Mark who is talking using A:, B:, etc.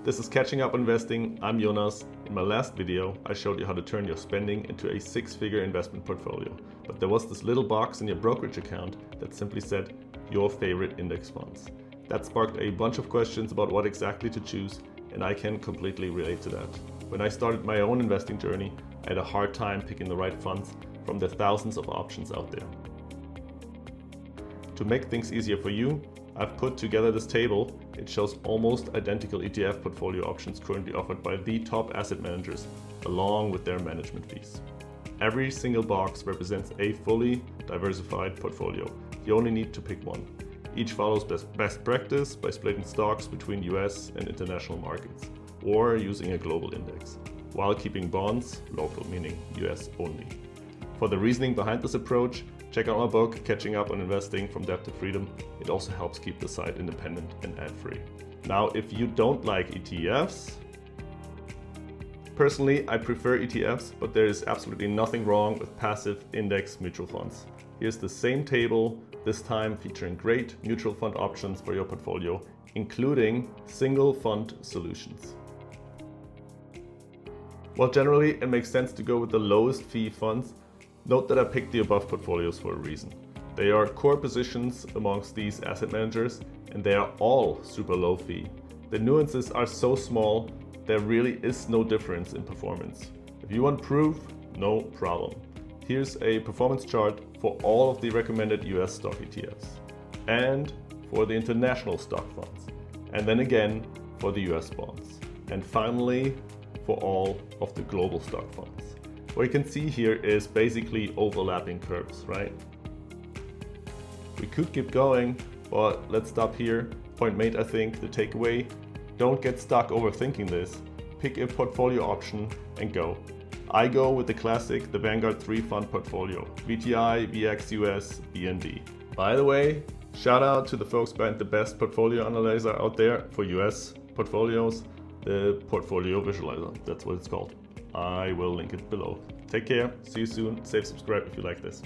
A: This is Catching Up Investing. I'm Jonas. In my last video, I showed you how to turn your spending into a six-figure investment portfolio. But there was this little box in your brokerage account that simply said, your favorite index funds. That sparked a bunch of questions about what exactly to choose, and I can completely relate to that. When I started my own investing journey, I had a hard time picking the right funds from the thousands of options out there. To make things easier for you, I've put together this table. It shows almost identical ETF portfolio options currently offered by the top asset managers, along with their management fees. Every single box represents a fully diversified portfolio. You only need to pick one. Each follows best practice by splitting stocks between US and international markets, or using a global index, while keeping bonds local, meaning US only. For the reasoning behind this approach, check out my book, Catching Up on Investing from Debt to Freedom. It also helps keep the site independent and ad-free. Now, if you don't like ETFs, personally, I prefer ETFs, but there is absolutely nothing wrong with passive index mutual funds. Here's the same table, this time featuring great mutual fund options for your portfolio, including single fund solutions. While generally it makes sense to go with the lowest fee funds, note that I picked the above portfolios for a reason. They are core positions amongst these asset managers, and they are all super low fee. The nuances are so small, there really is no difference in performance. If you want proof, no problem. Here's a performance chart for all of the recommended US stock ETFs, and for the international stock funds, and then again for the US bonds, and finally for all of the global stock funds. What you can see here is basically overlapping curves, right? We could keep going, but let's stop here. Point made, I think. The takeaway: don't get stuck overthinking this. Pick a portfolio option and go. I go with the classic, the Vanguard 3 fund portfolio, VTI, VXUS, BND. By the way, shout out to the folks behind the best portfolio analyzer out there for US portfolios, the Portfolio Visualizer. That's what it's called. I will link it below. Take care, see you soon, save, subscribe if you like this.